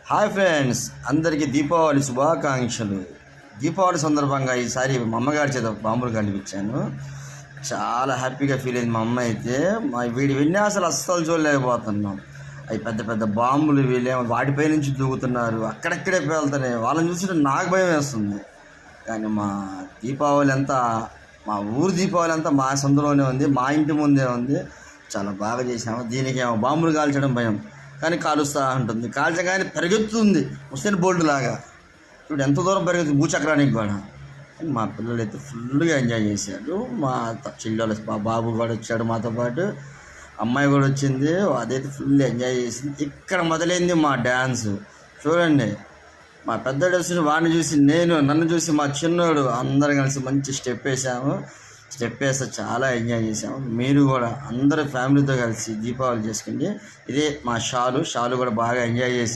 Hi friends, అందరికీ దీపావళి శుభాకాంక్షలు. దీపావళి సందర్భంగా ఈసారి మా అమ్మగారి చేత బాంబులు కనిపించాను. చాలా హ్యాపీగా ఫీల్ అయింది మా అమ్మ అయితే. వీడి విన్యాసాలు అస్సలు చూడలేకపోతున్నాం. అవి పెద్ద పెద్ద బాంబులు, వీళ్ళేమో వాటిపై నుంచి దూకుతున్నారు, అక్కడెక్కడే పేలుతున్నాయి. వాళ్ళని చూసి నాకు భయం వేస్తుంది. కానీ మా దీపావళి అంతా, మా ఊరు దీపావళి అంతా మా సందులోనే ఉంది, మా ఇంటి ముందే ఉంది. చాలా బాగా చేసాము. దీనికి ఏమో బాంబులు కాల్చడం భయం, కానీ కాలుస్తూ ఉంటుంది. కాల్చగానే పరిగెత్తుతుంది హుస్సేన్ బోల్ట్ లాగా. ఇప్పుడు ఎంత దూరం పరిగెత్తుంది భూచక్రానికి కూడా. మా పిల్లలు అయితే ఫుల్గా ఎంజాయ్ చేశారు. మా చెల్లెలు, మా బాబు కూడా వచ్చాడు మాతో పాటు, అమ్మాయి కూడా వచ్చింది. అదైతే ఫుల్ ఎంజాయ్ చేసింది. ఇక్కడ మొదలైంది మా డ్యాన్స్. చూడండి, మా పెద్దోడు వచ్చి వాడిని చూసి నేను, నన్ను చూసి మా చిన్నోడు, అందరం కలిసి మంచి స్టెప్ వేసాము. స్టెప్ వేస్తే చాలా ఎంజాయ్ చేసాము. మీరు కూడా అందరూ ఫ్యామిలీతో కలిసి దీపావళి చేసుకోండి. ఇదే మా షాలు కూడా బాగా ఎంజాయ్ చేసింది.